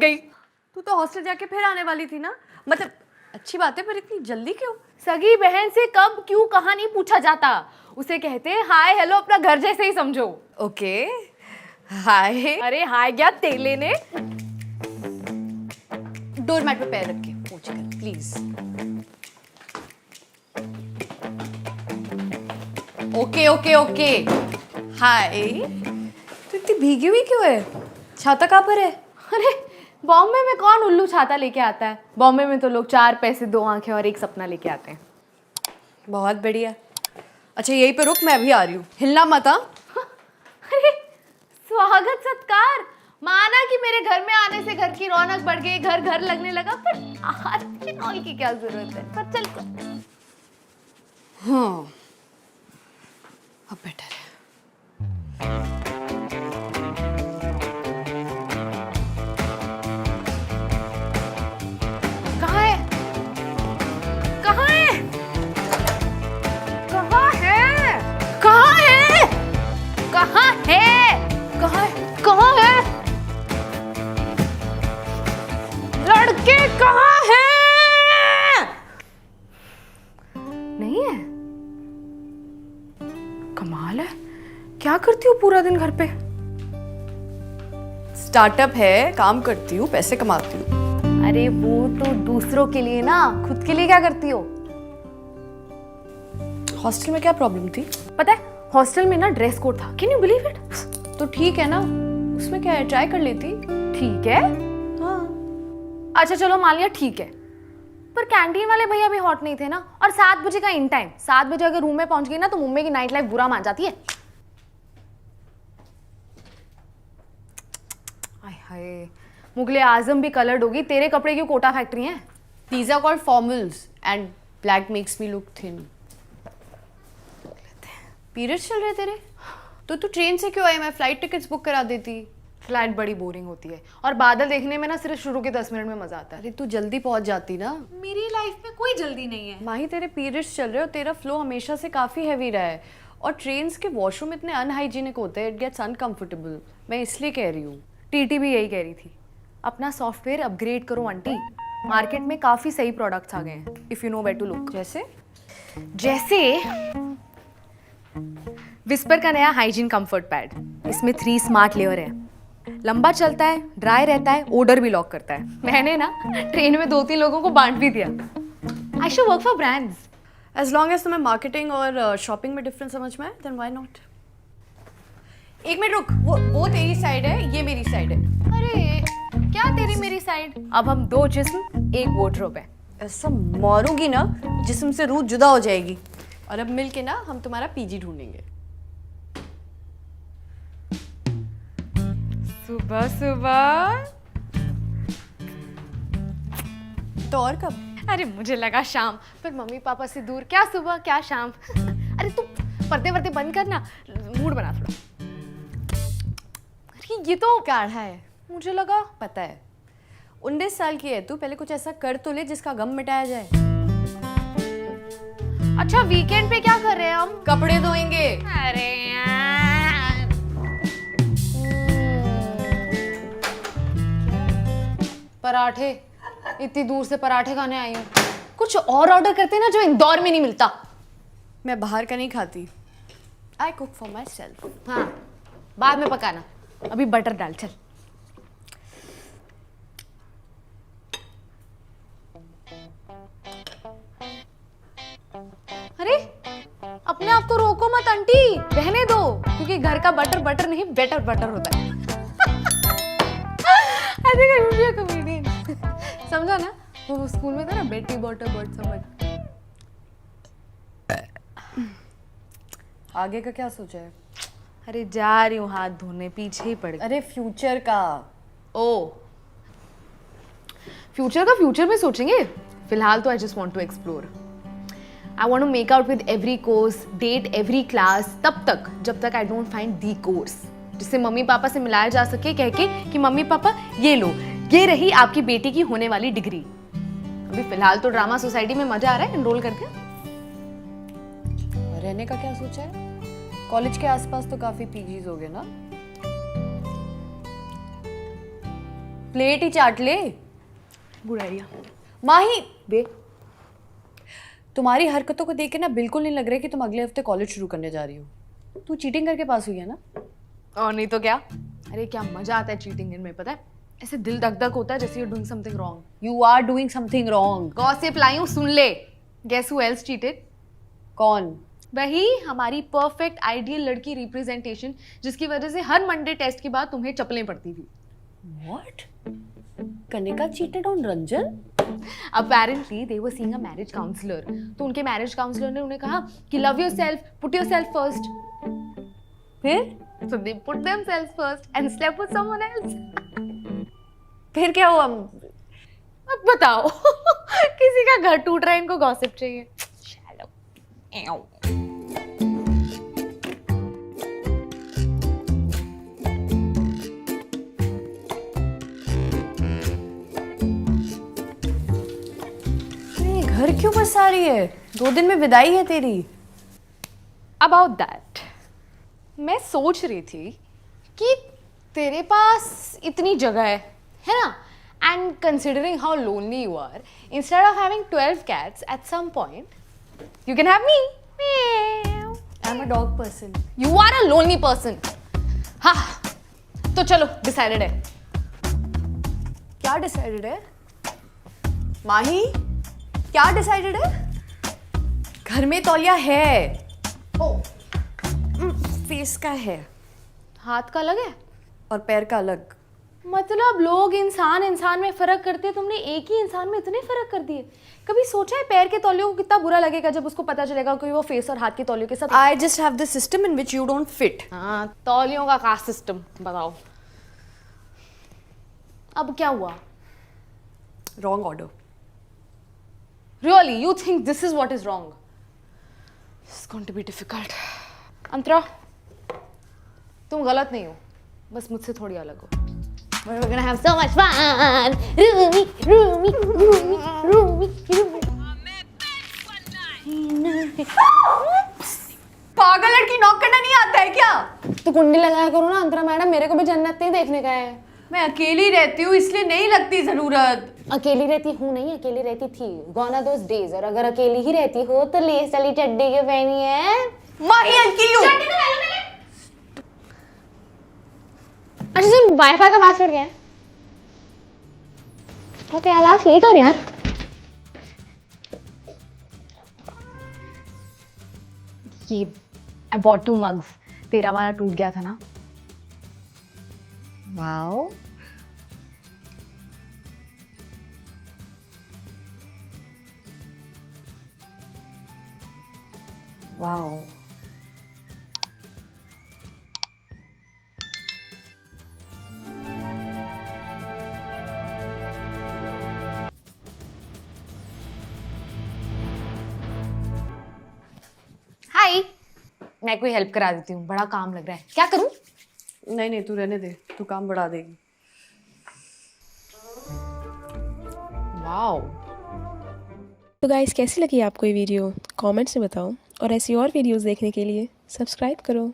गई। तू तो हॉस्टल जाके फिर आने वाली थी ना, मतलब अच्छी बात है, पर इतनी जल्दी क्यों? सगी बहन से कब क्यों कहाँ नहीं पूछा जाता, उसे कहते हैं हाय हेलो, अपना घर जैसे ही समझो। Okay hi. अरे हाय क्या तेले ने। डोरमैट पे पैर रख के पूछ कर please. Okay okay okay hi. तू इतनी भीगी हुई क्यों है? छाता कहाँ पर है? अरे बॉम्बे में कौन उल्लू छाता लेके आता है, बॉम्बे में तो लोग 4 पैसे 2 आंखें और एक सपना लेके आते हैं। बहुत बढ़िया। अच्छा यहीं पे रुक, मैं अभी आ रही हूँ, हिलना मत। अरे स्वागत सत्कार, माना कि मेरे घर में आने से घर की रौनक बढ़ गई, घर घर लगने लगा, पर आर्थिक की क्या जरूरत है, पर चल। हाँ अब बेटर है। कहाँ है, कहाँ है, कहाँ है, कहाँ है, कहाँ है, कहाँ है, कहाँ है, लड़के कहाँ हैं? नहीं है। कमाल है, क्या करती हो पूरा दिन घर पे? स्टार्टअप है, काम करती हूँ, पैसे कमाती हूँ। अरे वो तो दूसरों के लिए ना, खुद के लिए क्या करती हो? हॉस्टल में क्या प्रॉब्लम थी? पता है हॉस्टल में ना ड्रेस कोड था, कैन यू बिलीव इट? तो ठीक है ना, उसमें क्या है, ट्राई कर लेती। ठीक है, हाँ अच्छा चलो मान लिया ठीक है, पर कैंटीन वाले भैया भी हॉट नहीं थे ना, और 7 बजे का इन टाइम, 7 बजे अगर रूम में पहुंच गई ना तो मुंबई की नाइट लाइफ बुरा मान जाती है। हाय हाय, मुगले आजम भी कलर्ड होगी, तेरे कपड़े क्यों कोटा फैक्ट्री हैं? These are called formals and black makes me look thin. Periods चल रहे तेरे? तो तू ट्रेन से क्यों आई? मैं फ्लाइट टिकट्स बुक करा देती। फ्लाइट बड़ी बोरिंग होती है, और बादल देखने में ना सिर्फ शुरू के 10 मिनट में मजा आता है। अरे तू जल्दी पहुंच जाती ना। मेरी लाइफ में कोई जल्दी नहीं है। माही तेरे पीरियड्स चल रहे हो, तेरा फ्लो हमेशा से काफी हैवी रहा है, और ट्रेन्स के वॉशरूम इतने अनहाइजीनिक होते हैं, इट गेट्स अनकंफर्टेबल। मैं इसलिए कह रही हूँ। टीटी भी यही कह रही थी, अपना सॉफ्टवेयर अपग्रेड करो आंटी, मार्केट में काफी सही प्रोडक्ट्स आ गए हैं, if you know where to look. जैसे विस्पर का नया हाइजीन कंफर्ट पैड, इसमें 3 स्मार्ट लेयर हैं, लंबा चलता है, ड्राई रहता है, ओडर भी लॉक करता है। मैंने ना ट्रेन में 2-3 लोगों को बांट भी दिया। I should work for brands. As long as तुम्हें मार्केटिंग और शॉपिंग में डिफरेंस समझ में आए, देन व्हाई नॉट। एक मिनट रुक, वो तेरी साइड है, ये मेरी साइड है। अरे क्या तेरी मेरी साइड? अब हम 2 जिस्म एक वॉर्डरोब है। ऐसा मारूंगी ना जिस्म से रूह जुदा हो जाएगी, और अब मिलके ना हम तुम्हारा पीजी ढूंढेंगे। सुबह सुबह तो और कब? अरे मुझे लगा शाम, पर मम्मी पापा से दूर, क्या सुबह क्या शाम। अरे तू पर्दे वर्दे बंद करना, मूड बना थोड़ा। अरे ये तो काढ़ा है। मुझे लगा पता है 19 साल की है तू, पहले कुछ ऐसा कर तो ले जिसका गम मिटाया जाए। अच्छा वीकेंड पे क्या कर रहे हैं हम? कपड़े धोएंगे। अरे यार, पराठे, इतनी दूर से पराठे खाने आई हूँ, कुछ और ऑर्डर करते ना जो इंदौर में नहीं मिलता। मैं बाहर का नहीं खाती, I cook for my self. हाँ बाद में पकाना, अभी बटर डाल चल। अरे अपने आप को रोको मत आंटी, रहने दो, क्योंकि घर का बटर बटर नहीं बेटर बटर होता है। I think I will be a comedian. समझा ना, वो स्कूल में था ना, बेटी बटर बट समझ। आगे का क्या सोचा है? अरे जा रही हूँ हाथ धोने, पीछे ही पड़ गई। अरे फ्यूचर का। ओ फ्यूचर का फ्यूचर में सोचेंगे, फिलहाल तो I just want to explore. I want to make out with every course, date every class, तब तक जब तक I don't find the course जिससे मम्मी पापा से मिलाया जा सके, कह के कि मम्मी पापा ये लो, ये रही आपकी बेटी की होने वाली डिग्री। अभी फिलहाल तो ड्रामा सोसाइटी में मजा आ रहा है एनरोल करके। रहने का क्या सोचा है? कॉलेज के आसपास तो काफी पीजीज हो गए ना। प्लेट ही चाट ले। Good idea. माही, बे तुम्हारी हरकतों को देख के ना बिल्कुल नहीं लग रहा है कि तुम अगले हफ्ते कॉलेज शुरू करने जा रही हो। तू चीटिंग करके पास हुई है ना? और नहीं तो क्या। अरे क्या मजा आता है चीटिंग में, पता है ऐसे दिल धक धक होता है जैसे you doing something wrong. You are doing something wrong. Gossip लाई हूँ, सुन ले। Guess who else cheated? कौन? वही हमारी परफेक्ट आइडियल लड़की रिप्रेजेंटेशन, जिसकी वजह से हर मंडे टेस्ट के बाद तुम्हें चप्पलें पड़ती थी। What? Kanika cheated on Ranjan? Apparently they were seeing a marriage counselor. तो उनके मैरिज काउंसलर ने उन्हें कहा कि love yourself, put yourself first. फिर? So they put themselves first and slept with someone else. फिर क्या हुआ? अब बताओ किसी का घर टूट रहा है, इनको गॉसिप चाहिए। Shallow. घर क्यों बसा रही है? 2 दिन में विदाई है तेरी। About that, मैं सोच रही थी कि तेरे पास इतनी जगह है ना? And considering how lonely you are, instead of having 12 cats at some point, you can have me. Meow. I'm a dog person. You are a lonely person. हाँ, तो चलो decided है। क्या डिसाइडेड है? माही, क्या डिसाइडेड है? घर में तौलिया है। फेस का है। हाथ का अलग है और पैर का अलग। मतलब लोग इंसान में फर्क करते हैं, तुमने एक ही इंसान में इतने फर्क कर दिए। कभी सोचा है पैर के तौलियों को कितना बुरा लगेगा जब उसको पता चलेगा कि वो फेस और हाथ के तौलियों के साथ। I just have this system in which you don't fit. हाँ, तौलियों का कास्ट सिस्टम बताओ। अब क्या हुआ? Wrong order. Really, you think this is what is wrong? It's going to be difficult. अंतरा, तुम गलत नहीं हो, बस मुझसे थोड़ी अलग हो। But we're gonna have so much fun. Roomy, roomy, roomy, roomy, roomy. पागल लड़की, नॉक करना नहीं आता है क्या? तो कुंडी लगाया करो ना अंतरा मैडम, मेरे को भी जन्नत नहीं देखने का है। मैं अकेली रहती हूँ इसलिए नहीं लगती जरूरत। अकेली रहती हूँ नहीं, अकेली रहती थी। Gone are those days. और अगर अकेली ही रहती हो तो लेस वाली चड्डी क्यों पहनी है? माही अकेली हूँ। अच्छा सुन, वाईफाई का पासवर्ड क्या है? ओके, आई लास्ट लेटर यार। ये I bought 2 mugs. तेरा वाला टूट गया था ना? वाओ। वाओ। हाय, मैं कोई हेल्प करा देती हूँ, बड़ा काम लग रहा है। क्या करूँ? नहीं नहीं, तू रहने दे, तू काम बढ़ा देगी। वाओ। तो गाइस, कैसी लगी आपको ये वीडियो? कमेंट्स में बताओ और ऐसी और वीडियोस देखने के लिए सब्सक्राइब करो।